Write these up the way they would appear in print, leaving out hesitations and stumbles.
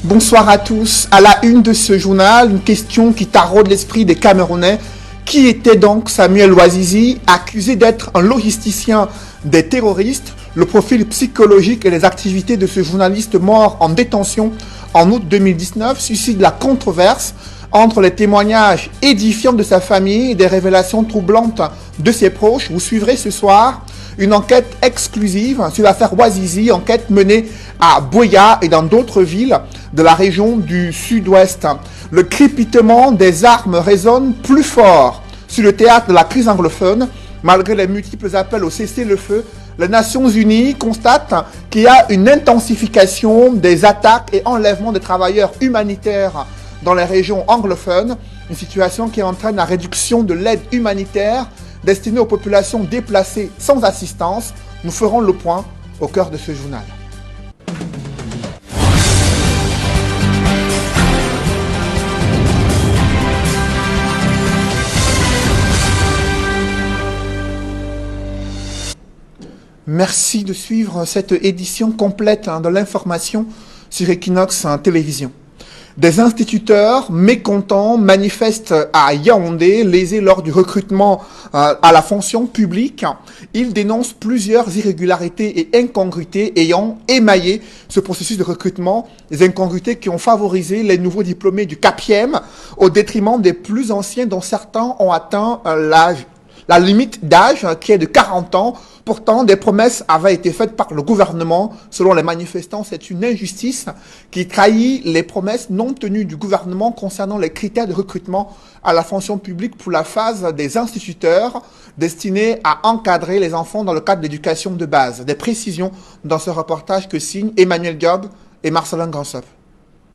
Bonsoir à tous. À la une de ce journal, une question qui taraude l'esprit des Camerounais. Qui était donc Samuel Ouazizi, accusé d'être un logisticien des terroristes? Le profil psychologique et les activités de ce journaliste mort en détention en août 2019 suscitent la controverse entre les témoignages édifiants de sa famille et des révélations troublantes de ses proches. Vous suivrez ce soir une enquête exclusive sur l'affaire Ouazizi, enquête menée à Buea et dans d'autres villes de la région du sud-ouest. Le crépitement des armes résonne plus fort sur le théâtre de la crise anglophone. Malgré les multiples appels au cessez-le-feu, les Nations Unies constatent qu'il y a une intensification des attaques et enlèvements de travailleurs humanitaires dans les régions anglophones, une situation qui entraîne la réduction de l'aide humanitaire destinée aux populations déplacées sans assistance. Nous ferons le point au cœur de ce journal. Merci de suivre cette édition complète de l'information sur Equinox Télévision. Des instituteurs mécontents manifestent à Yaoundé, lésés lors du recrutement à la fonction publique. Ils dénoncent plusieurs irrégularités et incongruités ayant émaillé ce processus de recrutement. Des incongruités qui ont favorisé les nouveaux diplômés du CAPIEM au détriment des plus anciens dont certains ont atteint la limite d'âge qui est de 40 ans. Pourtant, des promesses avaient été faites par le gouvernement. Selon les manifestants, c'est une injustice qui trahit les promesses non tenues du gouvernement concernant les critères de recrutement à la fonction publique pour la phase des instituteurs destinés à encadrer les enfants dans le cadre de l'éducation de base. Des précisions dans ce reportage que signent Emmanuel Gob et Marcelin Gansop.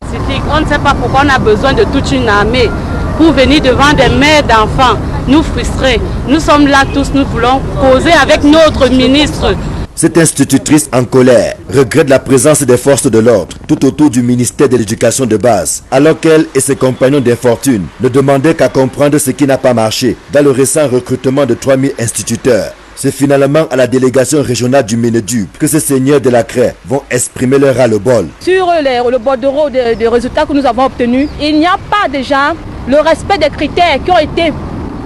On ne sait pas pourquoi on a besoin de toute une armée pour venir devant des mères d'enfants, nous frustrer. Nous sommes là tous, nous voulons causer avec notre ministre. Cette institutrice en colère regrette la présence des forces de l'ordre tout autour du ministère de l'Éducation de base, alors qu'elle et ses compagnons d'infortune ne demandaient qu'à comprendre ce qui n'a pas marché dans le récent recrutement de 3000 instituteurs. C'est finalement à la délégation régionale du Ménédub que ces seigneurs de la craie vont exprimer leur ras-le-bol. Sur le bordereau des résultats que nous avons obtenus, il n'y a pas déjà le respect des critères qui ont été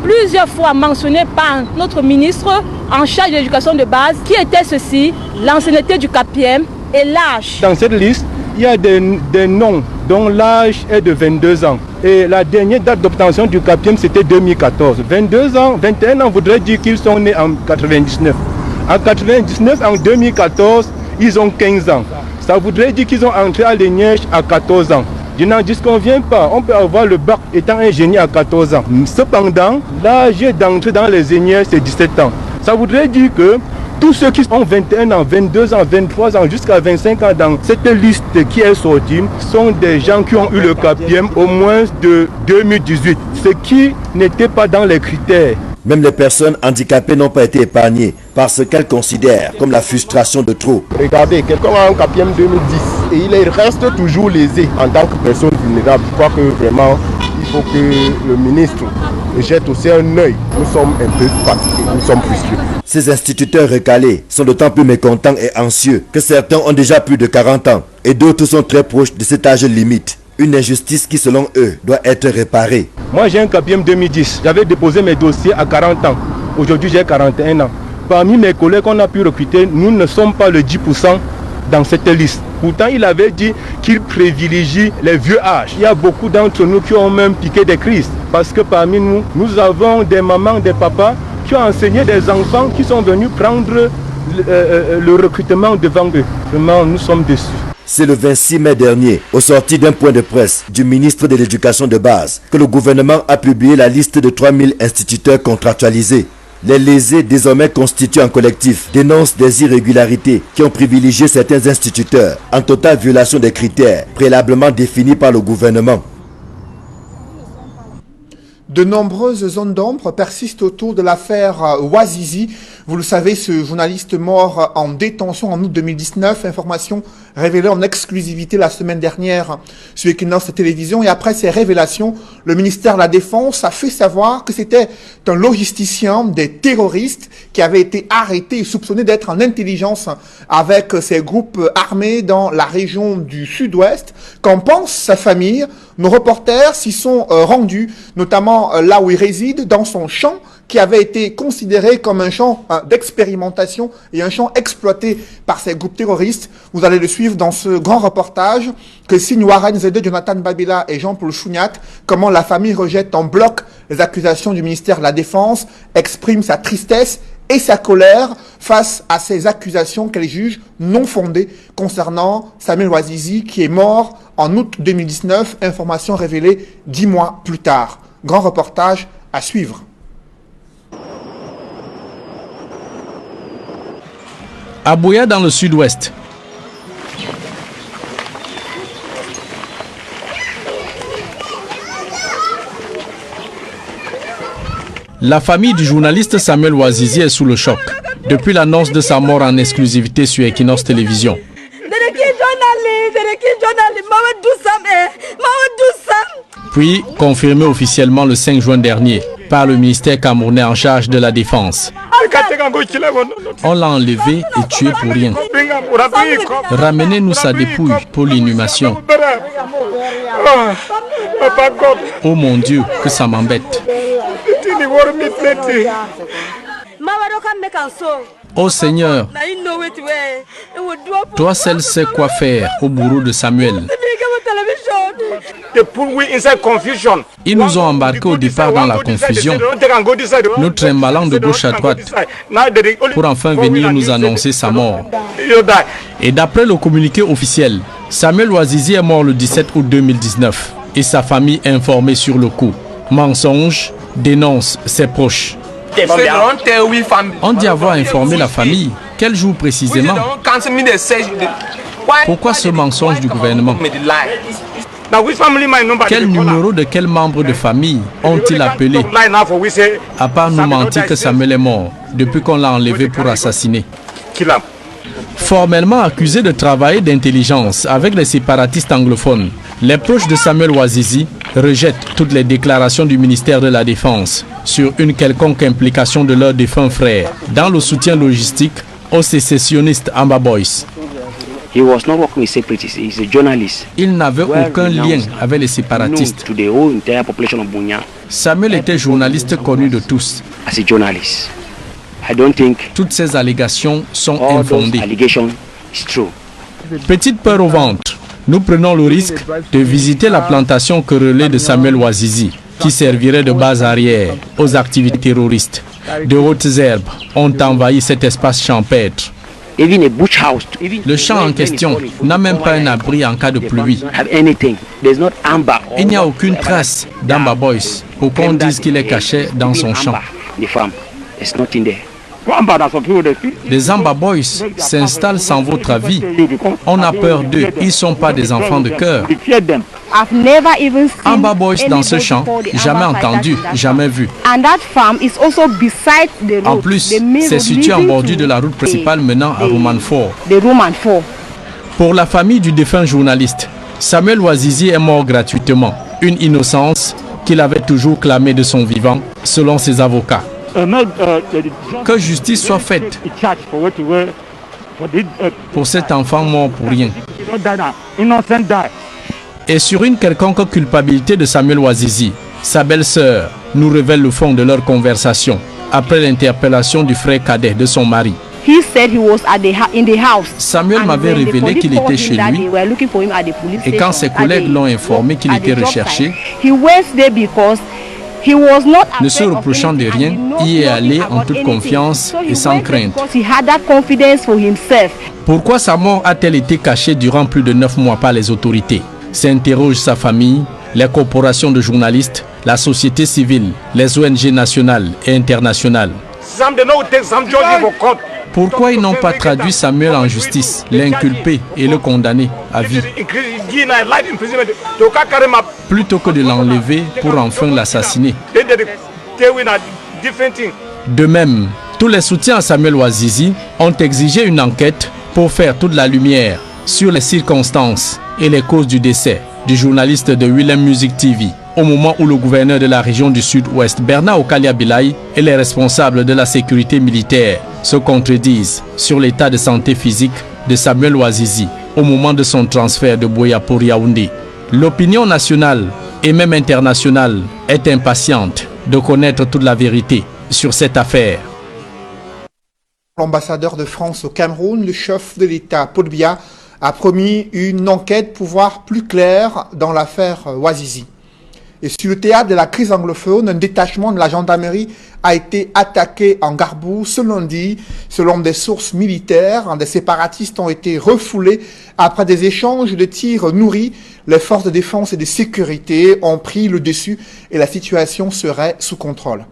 plusieurs fois mentionnés par notre ministre en charge de l'éducation de base, qui était ceci, l'ancienneté du CAPIEM et l'âge. Dans cette liste, il y a des noms dont l'âge est de 22 ans. Et la dernière date d'obtention du CAPIEM, c'était 2014. 22 ans, 21 ans voudrait dire qu'ils sont nés en 99. En 99, en 2014, ils ont 15 ans. Ça voudrait dire qu'ils ont entré à l'ENIEJ à 14 ans. Je n'en disconviens pas, on peut avoir le bac étant ingénieur à 14 ans. Cependant, l'âge d'entrée dans les ENIEJ, c'est 17 ans. Ça voudrait dire que tous ceux qui ont 21 ans, 22 ans, 23 ans, jusqu'à 25 ans dans cette liste qui est sortie sont des gens qui ont eu le CAPIEM au moins de 2018, ce qui n'était pas dans les critères. Même les personnes handicapées n'ont pas été épargnées par ce qu'elles considèrent comme la frustration de trop. Regardez, quelqu'un a un CAPIEM 2010 et il reste toujours lésé en tant que personne vulnérable. Je crois que vraiment, il faut que le ministre jette aussi un œil. Nous sommes un peu fatigués, nous sommes frustrés. Ces instituteurs recalés sont d'autant plus mécontents et anxieux que certains ont déjà plus de 40 ans et d'autres sont très proches de cet âge limite. Une injustice qui, selon eux, doit être réparée. Moi, j'ai un CAPIEM 2010. J'avais déposé mes dossiers à 40 ans. Aujourd'hui, j'ai 41 ans. Parmi mes collègues qu'on a pu recruter, nous ne sommes pas le 10% dans cette liste. Pourtant, il avait dit qu'il privilégie les vieux âges. Il y a beaucoup d'entre nous qui ont même piqué des crises. Parce que parmi nous, nous avons des mamans, des papas qui ont enseigné des enfants qui sont venus prendre le recrutement devant eux. Vraiment, nous sommes déçus. C'est le 26 mai dernier, au sorti d'un point de presse du ministre de l'Éducation de base, que le gouvernement a publié la liste de 3000 instituteurs contractualisés. Les lésés, désormais constitués en collectif, dénoncent des irrégularités qui ont privilégié certains instituteurs, en totale violation des critères préalablement définis par le gouvernement. De nombreuses zones d'ombre persistent autour de l'affaire Ouazizi. Vous le savez, ce journaliste mort en détention en août 2019, information révélée en exclusivité la semaine dernière sur Equinox Télévision. Et après ces révélations, le ministère de la Défense a fait savoir que c'était un logisticien des terroristes qui avait été arrêté et soupçonné d'être en intelligence avec ces groupes armés dans la région du sud-ouest. Qu'en pense sa famille? Nos reporters s'y sont rendus, notamment là où il réside, dans son champ, qui avait été considéré comme un champ d'expérimentation et un champ exploité par ces groupes terroristes. Vous allez le suivre dans ce grand reportage que signent Warren Zede, Jonathan Babila et Jean-Paul Chouniat, comment la famille rejette en bloc les accusations du ministère de la Défense, exprime sa tristesse et sa colère face à ces accusations qu'elle juge non fondées concernant Samuel Ouazizi qui est mort en août 2019, information révélée 10 mois plus tard. Grand reportage à suivre. À Buea, dans le sud-ouest. La famille du journaliste Samuel Ouazizi est sous le choc depuis l'annonce de sa mort en exclusivité sur Equinox Télévision. Puis confirmé officiellement le 5 juin dernier par le ministère camerounais en charge de la Défense. On l'a enlevé et tué pour rien. Ramenez-nous sa dépouille pour l'inhumation. Oh mon Dieu, que ça m'embête. Oh Seigneur, toi seul sais quoi faire au bourreau de Samuel. Ils nous ont embarqués au départ dans la confusion, nous trimballant de gauche à droite pour enfin venir nous annoncer sa mort. Et d'après le communiqué officiel, Samuel Ouazizi est mort le 17 août 2019 et sa famille est informée sur le coup. Mensonge, dénonce ses proches. On dit avoir informé la famille. Quel jour précisément? Pourquoi ce mensonge du gouvernement? Quel numéro de quel membre de famille ont-ils appelé à part nous mentir que Samuel est mort depuis qu'on l'a enlevé pour assassiner? Formellement accusé de travailler d'intelligence avec les séparatistes anglophones, les proches de Samuel Ouazizi rejettent toutes les déclarations du ministère de la Défense sur une quelconque implication de leurs défunts frères dans le soutien logistique aux sécessionnistes Amba Boys. Il n'avait aucun lien avec les séparatistes. Samuel était journaliste connu de tous. Toutes ces allégations sont infondées. Petite peur au ventre, nous prenons le risque de visiter la plantation querellée de Samuel Ouazizi, qui servirait de base arrière aux activités terroristes. De hautes herbes ont envahi cet espace champêtre. Le champ en question n'a même pas un abri en cas de pluie. Il n'y a aucune trace d'Amba Boys pour qu'on dise qu'il est caché dans son champ. Les Amba Boys s'installent sans votre avis. On a peur d'eux. Ils ne sont pas des enfants de cœur. Amba Boys dans ce champ, jamais entendu, jamais vu. En plus, c'est situé en bordure de la route principale menant à Roman Fort. Pour la famille du défunt journaliste, Samuel Ouazizi est mort gratuitement. Une innocence qu'il avait toujours clamée de son vivant, selon ses avocats. Que justice soit faite pour cet enfant mort pour rien. Et sur une quelconque culpabilité de Samuel Ouazizi, sa belle-sœur nous révèle le fond de leur conversation après l'interpellation du frère cadet de son mari. Samuel m'avait révélé qu'il était chez lui et quand ses collègues l'ont informé qu'il était recherché, ne se reprochant de rien, y est allé en toute confiance et sans crainte. Pourquoi sa mort a-t-elle été cachée durant plus de 9 mois par les autorités? S'interroge sa famille, les corporations de journalistes, la société civile, les ONG nationales et internationales. Pourquoi ils n'ont pas traduit Samuel en justice, l'inculpé et le condamné à vie, plutôt que de l'enlever pour enfin l'assassiner? De même, Tous les soutiens à Samuel Ouazizi ont exigé une enquête pour faire toute la lumière sur les circonstances et les causes du décès du journaliste de Willem Music TV, au moment où le gouverneur de la région du Sud-Ouest, Bernard Okalia Bilai, et les responsables de la sécurité militaire se contredisent sur l'état de santé physique de Samuel Ouazizi au moment de son transfert de Buea pour Yaoundé. L'opinion nationale et même internationale est impatiente de connaître toute la vérité sur cette affaire. L'ambassadeur de France au Cameroun, le chef de l'État, Paul Biya, a promis une enquête pour voir plus clair dans l'affaire Ouazizi. Et sur le théâtre de la crise anglophone, un détachement de la gendarmerie a été attaqué en Garbou ce lundi. Selon des sources militaires, des séparatistes ont été refoulés après des échanges de tirs nourris. Les forces de défense et de sécurité ont pris le dessus et la situation serait sous contrôle.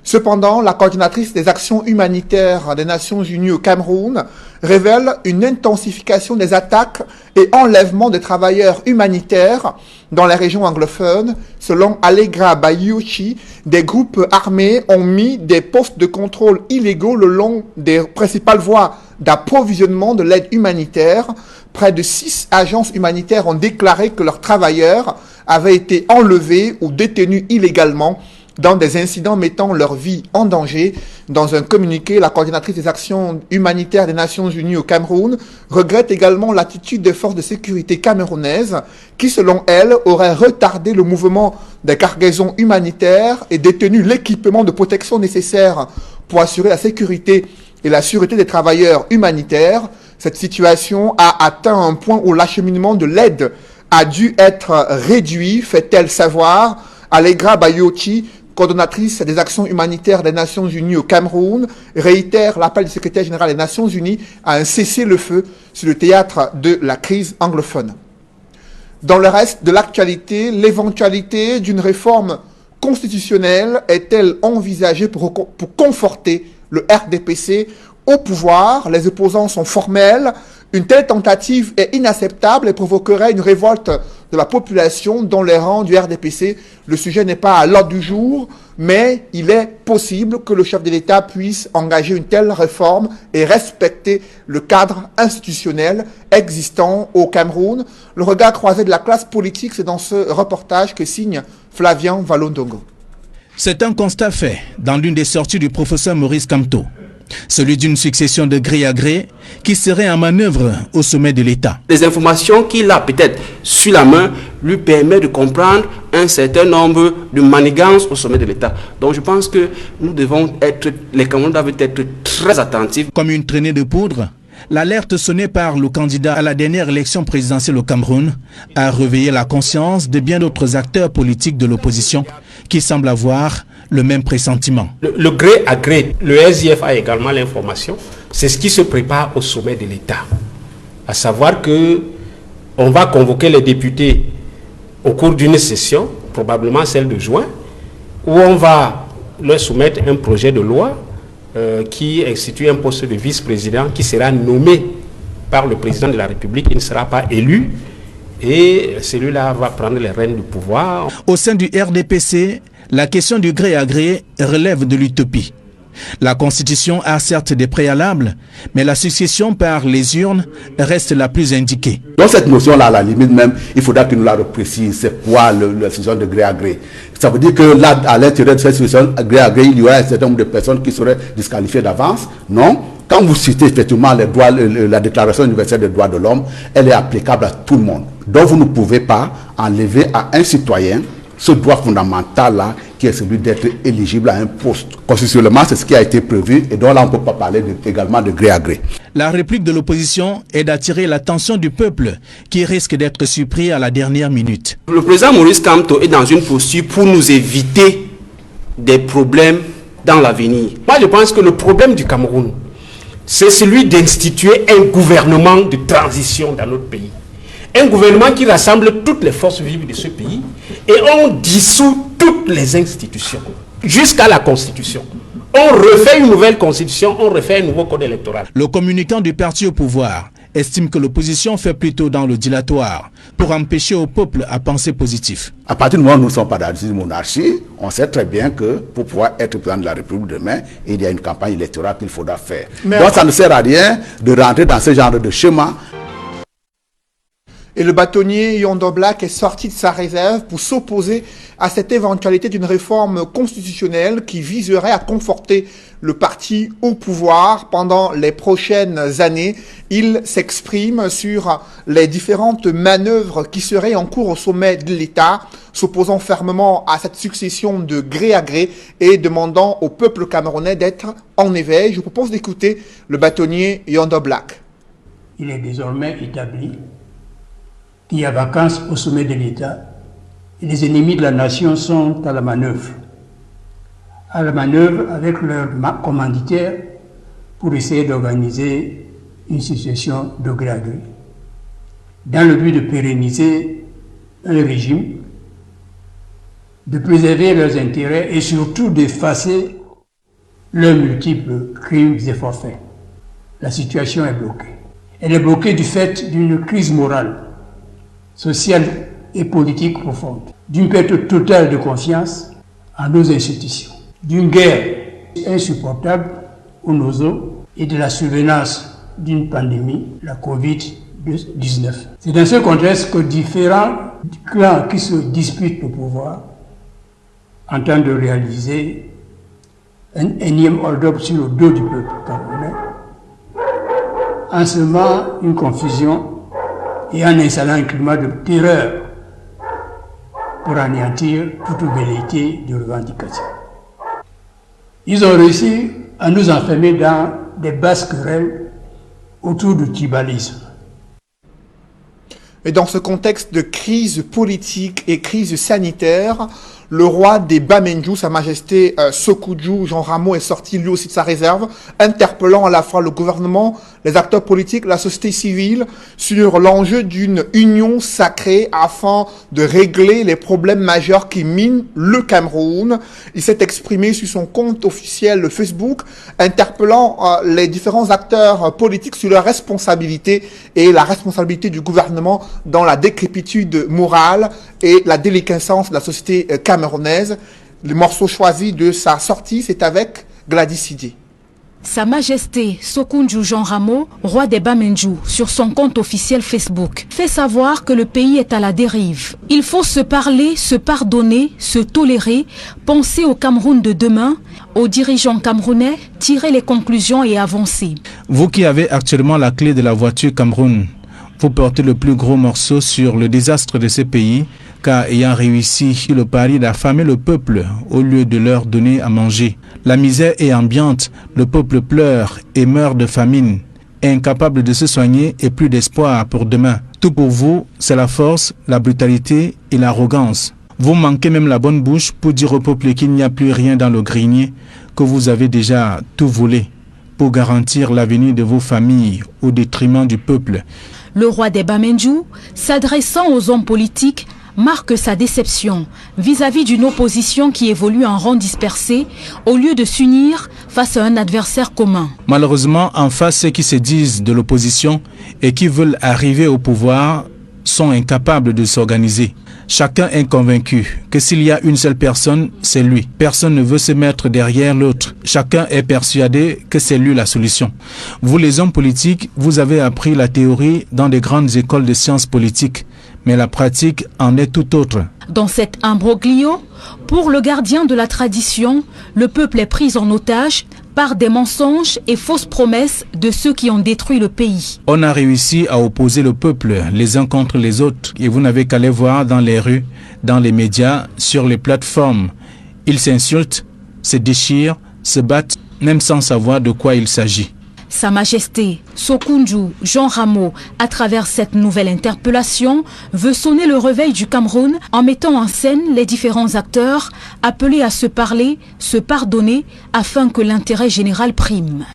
Cependant, la coordinatrice des actions humanitaires des Nations Unies au Cameroun révèle une intensification des attaques et enlèvements de travailleurs humanitaires dans les régions anglophones. Selon Allegra Bayuchi, des groupes armés ont mis des postes de contrôle illégaux le long des principales voies d'approvisionnement de l'aide humanitaire. Près de 6 agences humanitaires ont déclaré que leurs travailleurs avaient été enlevés ou détenus illégalement dans des incidents mettant leur vie en danger. Dans un communiqué, la coordinatrice des actions humanitaires des Nations Unies au Cameroun regrette également l'attitude des forces de sécurité camerounaises qui, selon elle, auraient retardé le mouvement des cargaisons humanitaires et détenu l'équipement de protection nécessaire pour assurer la sécurité et la sûreté des travailleurs humanitaires. Cette situation a atteint un point où l'acheminement de l'aide a dû être réduit, fait-elle savoir. Allegra Bayuchi, coordonnatrice des actions humanitaires des Nations Unies au Cameroun, réitère l'appel du secrétaire général des Nations Unies à un cessez-le-feu sur le théâtre de la crise anglophone. Dans le reste de l'actualité, l'éventualité d'une réforme constitutionnelle est-elle envisagée pour conforter le RDPC au pouvoir? Les opposants sont formels. Une telle tentative est inacceptable et provoquerait une révolte de la population dans les rangs du RDPC. Le sujet n'est pas à l'ordre du jour, mais il est possible que le chef de l'État puisse engager une telle réforme et respecter le cadre institutionnel existant au Cameroun. Le regard croisé de la classe politique, c'est dans ce reportage que signe Flavien Valondongo. C'est un constat fait dans l'une des sorties du professeur Maurice Kamto. Celui d'une succession de gré à gré qui serait en manœuvre au sommet de l'État. Les informations qu'il a peut-être sur la main lui permettent de comprendre un certain nombre de manigances au sommet de l'État. Donc je pense que nous devons être, les Camerounais doivent être très attentifs. Comme une traînée de poudre, l'alerte sonnée par le candidat à la dernière élection présidentielle au Cameroun a réveillé la conscience de bien d'autres acteurs politiques de l'opposition qui semblent avoir le même pressentiment. Le gré à gré, le SIF a également l'information. C'est ce qui se prépare au sommet de l'État. À savoir que on va convoquer les députés au cours d'une session, probablement celle de juin, où on va leur soumettre un projet de loi qui institue un poste de vice-président qui sera nommé par le président de la République. Il ne sera pas élu et celui-là va prendre les rênes du pouvoir. Au sein du RDPC, la question du gré à gré relève de l'utopie. La Constitution a certes des préalables, mais la succession par les urnes reste la plus indiquée. Dans cette notion-là, à la limite même, il faudra que nous la reprécise. C'est quoi la succession de gré à gré? Ça veut dire que là, à l'intérieur de cette succession de gré à gré, il y aura un certain nombre de personnes qui seraient disqualifiées d'avance? Non. Quand vous citez effectivement les droits, la Déclaration universelle des droits de l'homme, elle est applicable à tout le monde. Donc vous ne pouvez pas enlever à un citoyen ce droit fondamental-là, qui est celui d'être éligible à un poste. Constitutionnellement, c'est ce qui a été prévu, et donc là, on ne peut pas parler également de gré à gré. La réplique de l'opposition est d'attirer l'attention du peuple, qui risque d'être surpris à la dernière minute. Le président Maurice Kamto est dans une posture pour nous éviter des problèmes dans l'avenir. Moi, je pense que le problème du Cameroun, c'est celui d'instituer un gouvernement de transition dans notre pays. Un gouvernement qui rassemble toutes les forces vives de ce pays et on dissout toutes les institutions jusqu'à la Constitution. On refait une nouvelle Constitution, on refait un nouveau code électoral. Le communicant du parti au pouvoir estime que l'opposition fait plutôt dans le dilatoire pour empêcher au peuple à penser positif. À partir du moment où nous ne sommes pas dans une monarchie, on sait très bien que pour pouvoir être président de la République demain, il y a une campagne électorale qu'il faudra faire. Donc ça ne sert à rien de rentrer dans ce genre de schéma. Et le bâtonnier Yondo Black est sorti de sa réserve pour s'opposer à cette éventualité d'une réforme constitutionnelle qui viserait à conforter le parti au pouvoir pendant les prochaines années. Il s'exprime sur les différentes manœuvres qui seraient en cours au sommet de l'État, s'opposant fermement à cette succession de gré à gré et demandant au peuple camerounais d'être en éveil. Je vous propose d'écouter le bâtonnier Yondo Black. Il est désormais établi qu'il y a vacances au sommet de l'État et les ennemis de la nation sont à la manœuvre. À la manœuvre avec leurs commanditaires pour essayer d'organiser une succession de gré à gré, dans le but de pérenniser un régime, de préserver leurs intérêts et surtout d'effacer leurs multiples crimes et forfaits. La situation est bloquée. Elle est bloquée du fait d'une crise morale, sociale et politique profonde, d'une perte totale de confiance en nos institutions, d'une guerre insupportable aux noseaux et de la survenance d'une pandémie, la Covid-19. C'est dans ce contexte que différents clans qui se disputent le pouvoir entendent de réaliser un énième hold-up sur le dos du peuple camerounais, en semant une confusion et en installant un climat de terreur pour anéantir toute velléité de revendication. Ils ont réussi à nous enfermer dans des basses querelles autour du tribalisme. Et dans ce contexte de crise politique et crise sanitaire, le roi des Bamenju, Sa Majesté Sékou Jean Ramo, est sorti lui aussi de sa réserve, interpellant à la fois le gouvernement, les acteurs politiques, la société civile sur l'enjeu d'une union sacrée afin de régler les problèmes majeurs qui minent le Cameroun. Il s'est exprimé sur son compte officiel Facebook, interpellant les différents acteurs politiques sur leur responsabilité et la responsabilité du gouvernement dans la décrépitude morale et la déliquescence de la société camerounaise. Le morceau choisi de sa sortie, c'est avec Gladys Sidi. Sa Majesté Sékou Jean Ramo, roi des Bamenju, sur son compte officiel Facebook, fait savoir que le pays est à la dérive. Il faut se parler, se pardonner, se tolérer, penser au Cameroun de demain, aux dirigeants camerounais, tirer les conclusions et avancer. Vous qui avez actuellement la clé de la voiture Cameroun, vous portez le plus gros morceau sur le désastre de ce pays, car ayant réussi le pari d'affamer le peuple au lieu de leur donner à manger. La misère est ambiante, le peuple pleure et meurt de famine, incapable de se soigner et plus d'espoir pour demain. Tout pour vous, c'est la force, la brutalité et l'arrogance. Vous manquez même la bonne bouche pour dire au peuple qu'il n'y a plus rien dans le grenier, que vous avez déjà tout volé pour garantir l'avenir de vos familles au détriment du peuple. Le roi des Bamenju, s'adressant aux hommes politiques, marque sa déception vis-à-vis d'une opposition qui évolue en rang dispersé au lieu de s'unir face à un adversaire commun. Malheureusement, en face, ceux qui se disent de l'opposition et qui veulent arriver au pouvoir sont incapables de s'organiser. Chacun est convaincu que s'il y a une seule personne, c'est lui. Personne ne veut se mettre derrière l'autre. Chacun est persuadé que c'est lui la solution. Vous, les hommes politiques, vous avez appris la théorie dans des grandes écoles de sciences politiques, mais la pratique en est tout autre. Dans cet imbroglio, pour le gardien de la tradition, le peuple est pris en otage par des mensonges et fausses promesses de ceux qui ont détruit le pays. On a réussi à opposer le peuple les uns contre les autres et vous n'avez qu'à les voir dans les rues, dans les médias, sur les plateformes. Ils s'insultent, se déchirent, se battent, même sans savoir de quoi il s'agit. Sa Majesté Sékou Jean Ramo, à travers cette nouvelle interpellation, veut sonner le réveil du Cameroun en mettant en scène les différents acteurs appelés à se parler, se pardonner, afin que l'intérêt général prime.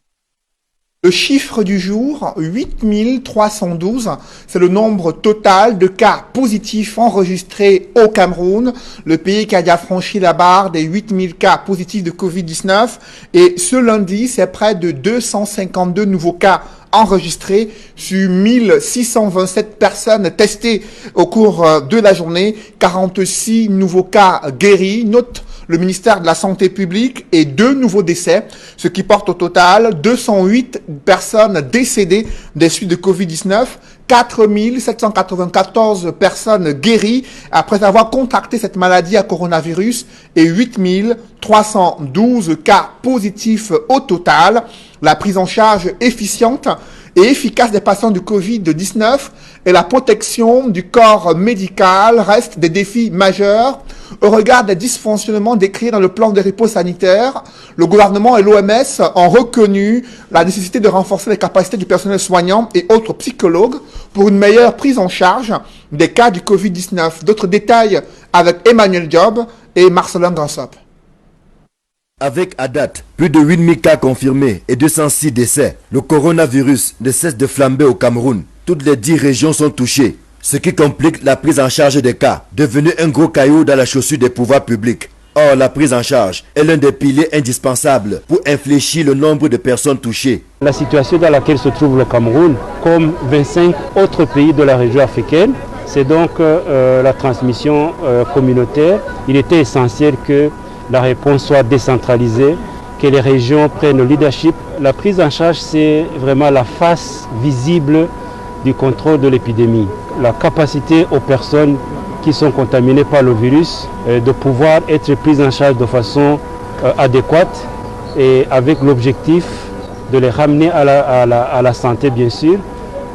Le chiffre du jour, 8312, c'est le nombre total de cas positifs enregistrés au Cameroun, le pays qui a déjà franchi la barre des 8000 cas positifs de Covid-19. Et ce lundi, c'est près de 252 nouveaux cas enregistrés sur 1627 personnes testées au cours de la journée. 46 nouveaux cas guéris, note le ministère de la Santé publique, et 2 nouveaux décès, ce qui porte au total 208 personnes décédées des suites de Covid-19, 4 794 personnes guéries après avoir contracté cette maladie à coronavirus et 8 312 cas positifs au total. La prise en charge efficiente et efficace des patients du Covid-19 et la protection du corps médical restent des défis majeurs. Au regard des dysfonctionnements décrits dans le plan de repos sanitaire, le gouvernement et l'OMS ont reconnu la nécessité de renforcer les capacités du personnel soignant et autres psychologues pour une meilleure prise en charge des cas du Covid-19. D'autres détails avec Emmanuel Diop et Marcelin Gansop. Avec à date plus de 8000 cas confirmés et 206 décès, le coronavirus ne cesse de flamber au Cameroun. Toutes les 10 régions sont touchées, ce qui complique la prise en charge des cas, devenu un gros caillou dans la chaussure des pouvoirs publics. Or, la prise en charge est l'un des piliers indispensables pour infléchir le nombre de personnes touchées. La situation dans laquelle se trouve le Cameroun, comme 25 autres pays de la région africaine, c'est donc la transmission communautaire. Il était essentiel que la réponse soit décentralisée, que les régions prennent le leadership. La prise en charge, c'est vraiment la face visible du contrôle de l'épidémie. La capacité aux personnes qui sont contaminées par le virus de pouvoir être prises en charge de façon adéquate et avec l'objectif de les ramener à la santé bien sûr,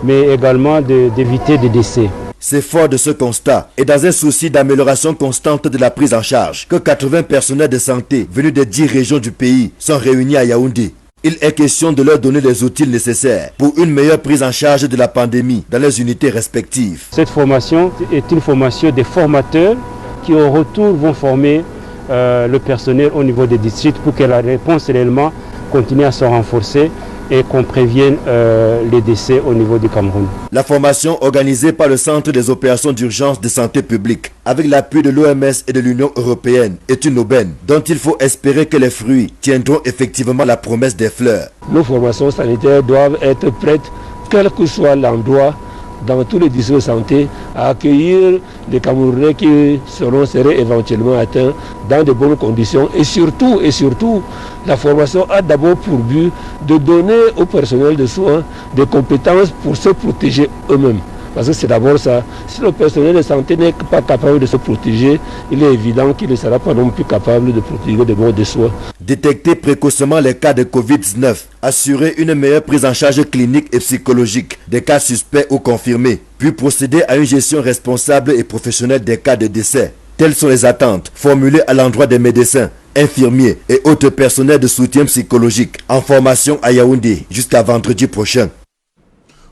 mais également d'éviter des décès. C'est fort de ce constat et dans un souci d'amélioration constante de la prise en charge que 80 personnels de santé venus des 10 régions du pays sont réunis à Yaoundé. Il est question de leur donner les outils nécessaires pour une meilleure prise en charge de la pandémie dans les unités respectives. Cette formation est une formation des formateurs qui au retour vont former le personnel au niveau des districts pour que la réponse réellement continue à se renforcer et qu'on prévienne les décès au niveau du Cameroun. La formation organisée par le Centre des opérations d'urgence de santé publique avec l'appui de l'OMS et de l'Union européenne est une aubaine dont il faut espérer que les fruits tiendront effectivement la promesse des fleurs. Nos formations sanitaires doivent être prêtes, quel que soit l'endroit, dans tous les districts de santé, à accueillir les Camerounais qui seraient éventuellement atteints dans de bonnes conditions. Et surtout, la formation a d'abord pour but de donner au personnel de soins des compétences pour se protéger eux-mêmes. Parce que c'est d'abord ça. Si le personnel de santé n'est pas capable de se protéger, il est évident qu'il ne sera pas non plus capable de protéger des modes de soins. Détecter précocement les cas de Covid-19, assurer une meilleure prise en charge clinique et psychologique des cas suspects ou confirmés, puis procéder à une gestion responsable et professionnelle des cas de décès. Telles sont les attentes formulées à l'endroit des médecins, infirmiers et autres personnels de soutien psychologique en formation à Yaoundé jusqu'à vendredi prochain.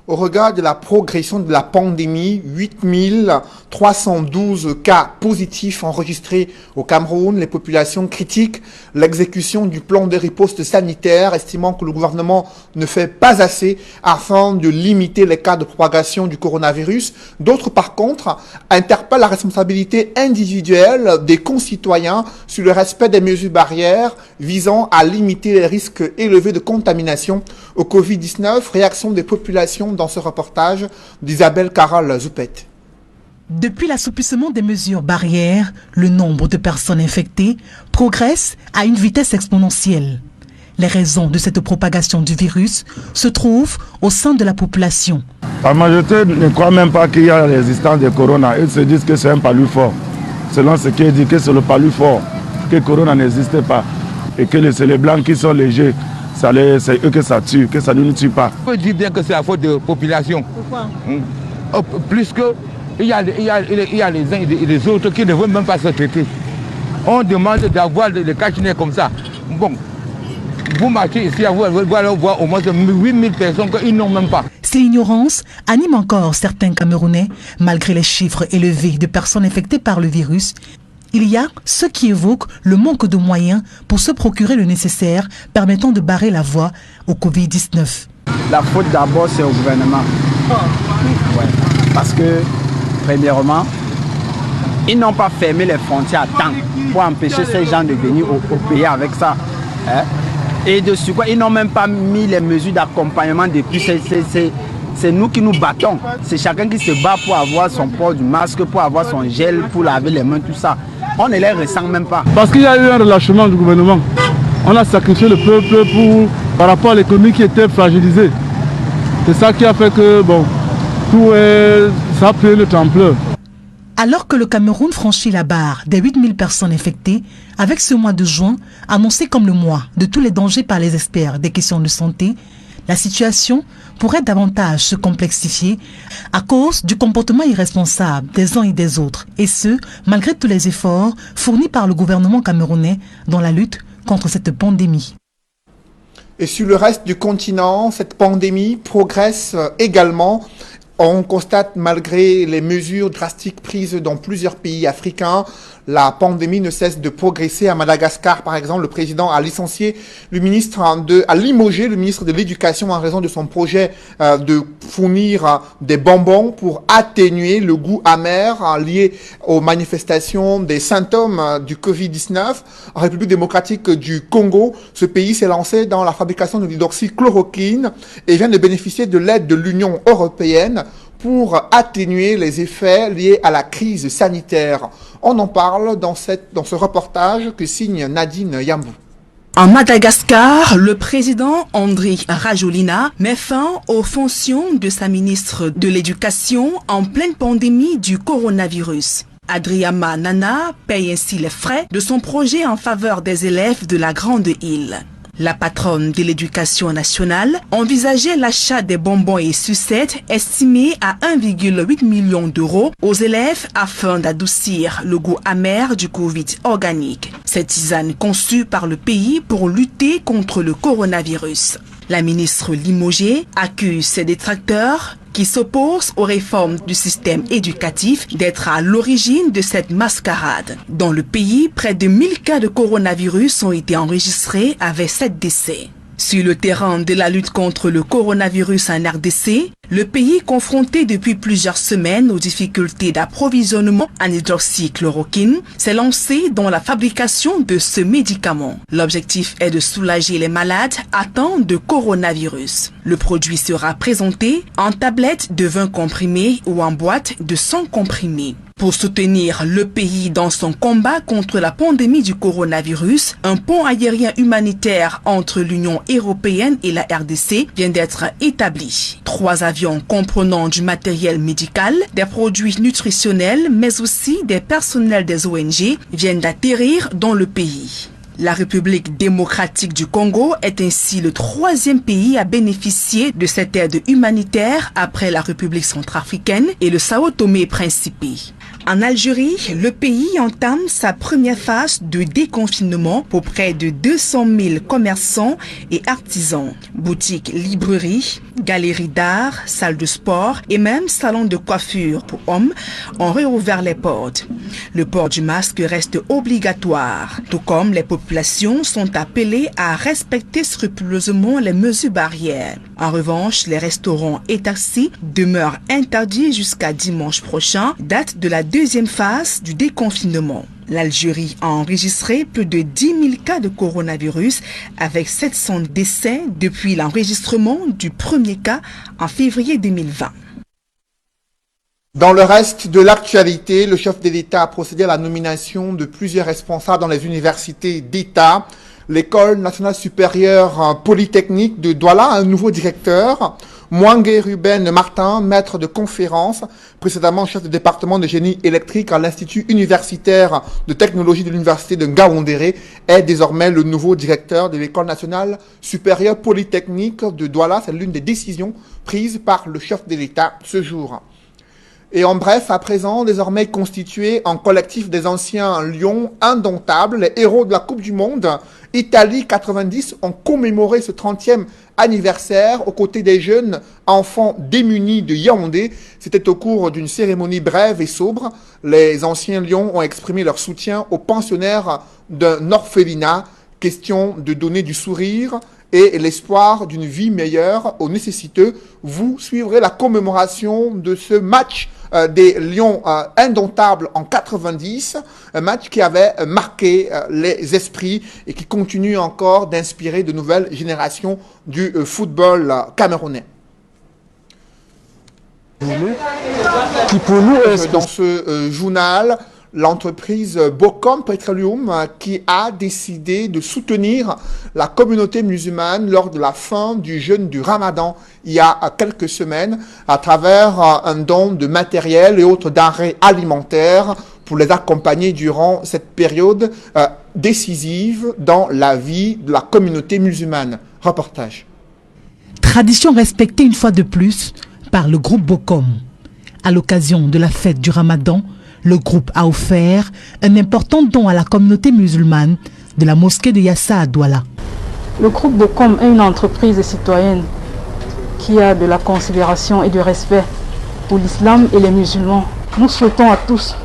Au regard de la progression de la pandémie, 8312 cas positifs enregistrés au Cameroun, les populations critiquent l'exécution du plan de riposte sanitaire, estimant que le gouvernement ne fait pas assez afin de limiter les cas de propagation du coronavirus. D'autres, par contre, interpellent la responsabilité individuelle des concitoyens sur le respect des mesures barrières visant à limiter les risques élevés de contamination au Covid-19. Réaction des populations dans ce reportage d'Isabelle Carole Zoupet. Depuis l'assouplissement des mesures barrières, le nombre de personnes infectées progresse à une vitesse exponentielle. Les raisons de cette propagation du virus se trouvent au sein de la population. La majorité ne croit même pas qu'il y a la résistance de corona. Ils se disent que c'est un palu fort. Selon ce qui est dit, que c'est le palu fort, que corona n'existe pas et que c'est les blancs qui sont légers. C'est eux que ça tue, que ça ne nous tue pas. On peut dire bien que c'est la faute de la population. Pourquoi? Plus que il y a les uns et les autres qui ne veulent même pas se traiter. On demande d'avoir des cachinets comme ça. Bon, vous marchez ici, vous allez voir au moins 8000 personnes qu'ils n'ont même pas. Si l'ignorance anime encore certains Camerounais, malgré les chiffres élevés de personnes infectées par le virus, il y a ceux qui évoquent le manque de moyens pour se procurer le nécessaire permettant de barrer la voie au Covid-19. La faute d'abord, c'est au gouvernement. Ouais. Parce que, premièrement, ils n'ont pas fermé les frontières à temps pour empêcher ces gens de venir au pays avec ça. Hein? Et de ce quoi, ils n'ont même pas mis les mesures d'accompagnement depuis. C'est nous qui nous battons. C'est chacun qui se bat pour avoir son port du masque, pour avoir son gel, pour laver les mains, tout ça. On ne les ressent même pas. Parce qu'il y a eu un relâchement du gouvernement. On a sacrifié le peuple par rapport à l'économie qui était fragilisée. C'est ça qui a fait que, ça a pris le ampleur. Alors que le Cameroun franchit la barre des 8000 personnes infectées, avec ce mois de juin, annoncé comme le mois de tous les dangers par les experts des questions de santé, la situation pourrait davantage se complexifier à cause du comportement irresponsable des uns et des autres, et ce, malgré tous les efforts fournis par le gouvernement camerounais dans la lutte contre cette pandémie. Et sur le reste du continent, cette pandémie progresse également. On constate, malgré les mesures drastiques prises dans plusieurs pays africains, la pandémie ne cesse de progresser. À Madagascar, par exemple, le président a limogé le ministre de l'Éducation en raison de son projet de fournir des bonbons pour atténuer le goût amer lié aux manifestations des symptômes du Covid-19. En République démocratique du Congo, ce pays s'est lancé dans la fabrication de l'hydroxychloroquine et vient de bénéficier de l'aide de l'Union européenne pour atténuer les effets liés à la crise sanitaire. On en parle dans ce reportage que signe Nadine Yambou. En Madagascar, le président Andry Rajoelina met fin aux fonctions de sa ministre de l'Éducation en pleine pandémie du coronavirus. Adriama Nana paye ainsi les frais de son projet en faveur des élèves de la Grande Île. La patronne de l'Éducation nationale envisageait l'achat des bonbons et sucettes estimés à 1,8 million d'euros aux élèves afin d'adoucir le goût amer du Covid organique. Cette tisane conçue par le pays pour lutter contre le coronavirus. La ministre limogée accuse ses détracteurs qui s'opposent aux réformes du système éducatif d'être à l'origine de cette mascarade. Dans le pays, près de 1000 cas de coronavirus ont été enregistrés avec 7 décès. Sur le terrain de la lutte contre le coronavirus en RDC, le pays confronté depuis plusieurs semaines aux difficultés d'approvisionnement en hydroxychloroquine s'est lancé dans la fabrication de ce médicament. L'objectif est de soulager les malades atteints de coronavirus. Le produit sera présenté en tablette de 20 comprimés ou en boîte de 100 comprimés. Pour soutenir le pays dans son combat contre la pandémie du coronavirus, un pont aérien humanitaire entre l'Union européenne et la RDC vient d'être établi. 3 avions comprenant du matériel médical, des produits nutritionnels, mais aussi des personnels des ONG viennent d'atterrir dans le pays. La République démocratique du Congo est ainsi le 3e pays à bénéficier de cette aide humanitaire après la République centrafricaine et le Sao Tomé et Principe. En Algérie, le pays entame sa première phase de déconfinement pour près de 200 000 commerçants et artisans. Boutiques, librairies, galeries d'art, salles de sport et même salons de coiffure pour hommes ont réouvert les portes. Le port du masque reste obligatoire, tout comme les populations sont appelées à respecter scrupuleusement les mesures barrières. En revanche, les restaurants et taxis demeurent interdits jusqu'à dimanche prochain, date de la 2e phase du déconfinement. L'Algérie a enregistré plus de 10 000 cas de coronavirus avec 700 décès depuis l'enregistrement du premier cas en février 2020. Dans le reste de l'actualité, le chef de l'État a procédé à la nomination de plusieurs responsables dans les universités d'État. L'École nationale supérieure polytechnique de Douala a un nouveau directeur. Mwangue Ruben Martin, maître de conférence, précédemment chef de département de génie électrique à l'Institut universitaire de technologie de l'Université de Ngaoundéré, est désormais le nouveau directeur de l'École nationale supérieure polytechnique de Douala. C'est l'une des décisions prises par le chef de l'État ce jour. Et en bref, à présent, désormais constitué en collectif des anciens lions indomptables, les héros de la Coupe du Monde, Italie 90 ont commémoré ce 30e anniversaire aux côtés des jeunes enfants démunis de Yaoundé. C'était au cours d'une cérémonie brève et sobre. Les anciens lions ont exprimé leur soutien aux pensionnaires d'un orphelinat. Question de donner du sourire et l'espoir d'une vie meilleure aux nécessiteux. Vous suivrez la commémoration de ce match des Lions indomptables en 90, un match qui avait marqué les esprits et qui continue encore d'inspirer de nouvelles générations du football camerounais. Qui pour nous est... Dans ce journal, l'entreprise Bocom Petroleum qui a décidé de soutenir la communauté musulmane lors de la fin du jeûne du Ramadan il y a quelques semaines à travers un don de matériel et autres denrées alimentaires pour les accompagner durant cette période décisive dans la vie de la communauté musulmane. Reportage. Tradition respectée une fois de plus par le groupe Bocom. À l'occasion de la fête du Ramadan, le groupe a offert un important don à la communauté musulmane de la mosquée de Yassa à Douala. Le groupe Bocom est une entreprise citoyenne qui a de la considération et du respect pour l'islam et les musulmans. Nous souhaitons à tous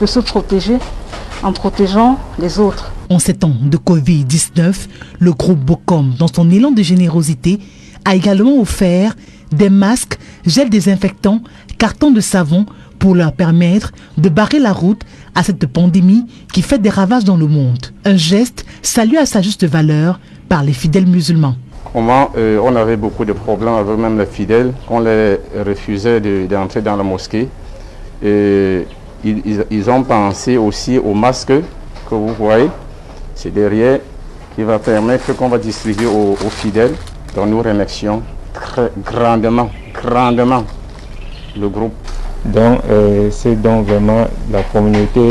de se protéger en protégeant les autres. En 7 ans de Covid-19, le groupe Bocom, dans son élan de générosité, a également offert des masques, gel désinfectant, cartons de savon pour leur permettre de barrer la route à cette pandémie qui fait des ravages dans le monde. Un geste salué à sa juste valeur par les fidèles musulmans. On avait beaucoup de problèmes avec même les fidèles. On les refusait d'entrer dans la mosquée. Et ils ont pensé aussi aux masques que vous voyez. C'est derrière qui va permettre qu'on va distribuer aux fidèles. Donc nous remercions très grandement le groupe. Donc c'est donc vraiment la communauté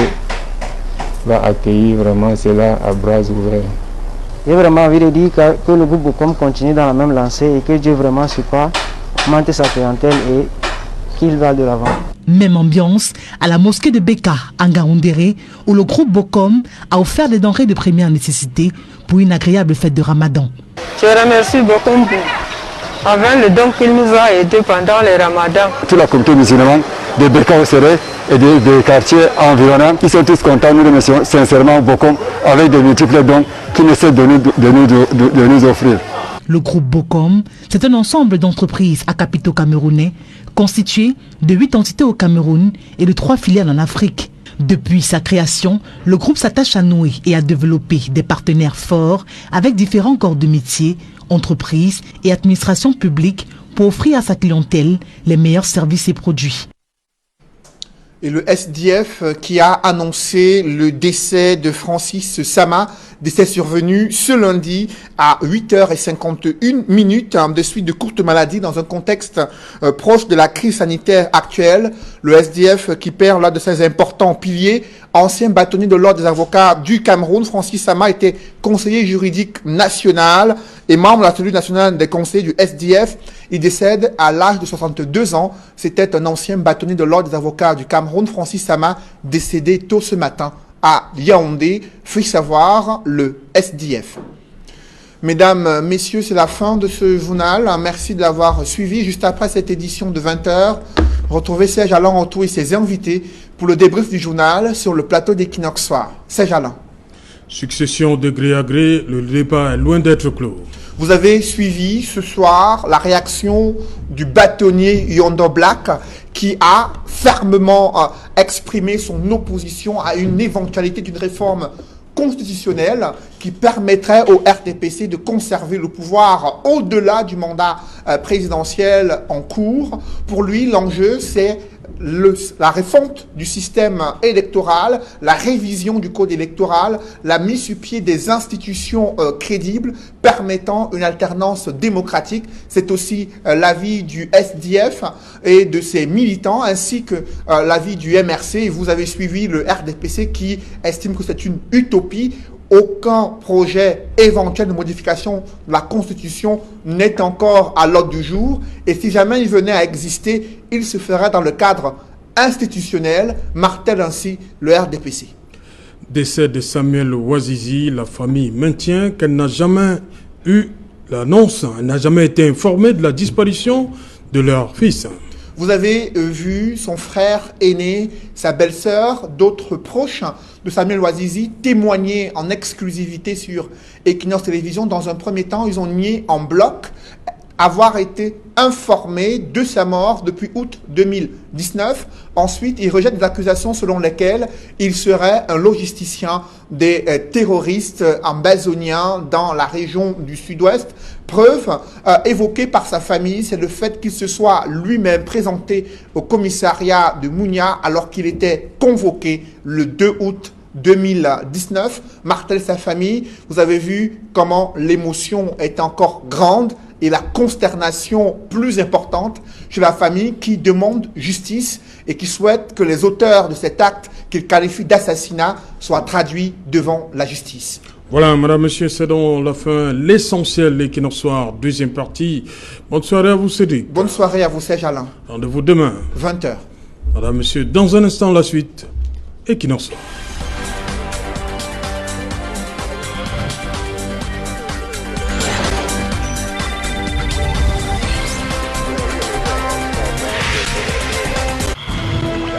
va accueillir vraiment cela à bras ouverts. J'ai vraiment envie de dire que le groupe Bocom continue dans la même lancée et que Dieu vraiment supporte, augmente sa clientèle et qu'il va de l'avant. Même ambiance à la mosquée de Beka, en Ngaoundéré, où le groupe Bocom a offert des denrées de première nécessité pour une agréable fête de Ramadan. Je remercie Bocom avec le don qu'il nous a aidé pendant le Ramadan. Toute la communauté musulmane de Beka Ousséré et des quartiers environnants, ils sont tous contents. Nous remercions sincèrement Bocom avec de multiples dons qu'il essaie de nous offrir. Le groupe Bocom, c'est un ensemble d'entreprises à capitaux camerounais constitué de 8 entités au Cameroun et de 3 filiales en Afrique. Depuis sa création, le groupe s'attache à nouer et à développer des partenaires forts avec différents corps de métier, entreprises et administrations publiques pour offrir à sa clientèle les meilleurs services et produits. Et le SDF qui a annoncé le décès de Francis Sama, décès survenu ce lundi à 8h51 de suite de courte maladie dans un contexte proche de la crise sanitaire actuelle. Le SDF qui perd l'un de ses importants piliers, ancien bâtonnier de l'ordre des avocats du Cameroun. Francis Sama était conseiller juridique national et membre de la cellule nationale des conseillers du SDF. Il décède à l'âge de 62 ans. C'était un ancien bâtonnier de l'ordre des avocats du Cameroun. Francis Sama, décédé tôt ce matin à Yaoundé, fait savoir le SDF. Mesdames, messieurs, c'est la fin de ce journal. Merci de l'avoir suivi. Juste après cette édition de 20h, retrouvez Serge Alain Rantou et ses invités pour le débrief du journal sur le plateau d'Equinox Soir. Serge Alain. Succession de gré à gré, le débat est loin d'être clos. Vous avez suivi ce soir la réaction du bâtonnier Yondo Black qui a fermement exprimé son opposition à une éventualité d'une réforme constitutionnelle qui permettrait au RDPC de conserver le pouvoir au-delà du mandat présidentiel en cours. Pour lui, l'enjeu, c'est la refonte du système électoral, la révision du code électoral, la mise sur pied des institutions crédibles permettant une alternance démocratique. C'est aussi l'avis du SDF et de ses militants ainsi que l'avis du MRC. Et vous avez suivi le RDPC qui estime que c'est une utopie. Aucun projet éventuel de modification de la Constitution n'est encore à l'ordre du jour. Et si jamais il venait à exister, il se ferait dans le cadre institutionnel, martèle ainsi le RDPC. Décès de Samuel Ouazizi, la famille maintient qu'elle n'a jamais eu l'annonce, elle n'a jamais été informée de la disparition de leur fils. Vous avez vu son frère aîné, sa belle-sœur, d'autres proches de Samuel Ouazizi témoigner en exclusivité sur Equinox Télévision. Dans un premier temps, ils ont nié en bloc. avoir été informé de sa mort depuis août 2019. Ensuite, il rejette des accusations selon lesquelles il serait un logisticien des terroristes ambazoniens dans la région du sud-ouest. Preuve évoquée par sa famille, c'est le fait qu'il se soit lui-même présenté au commissariat de Mounia alors qu'il était convoqué le 2 août 2019. Martèle sa famille, vous avez vu comment l'émotion est encore grande et la consternation plus importante chez la famille qui demande justice et qui souhaite que les auteurs de cet acte qu'il qualifie d'assassinat soient traduits devant la justice. Voilà, madame, monsieur, c'est donc la fin, l'essentiel, l'Equinoxe Soir, deuxième partie. Bonne soirée à vous, Cédric. Bonne soirée à vous, Serge Alain. Rendez-vous demain. 20h. Madame, monsieur, dans un instant, la suite, Equinoxe Soir.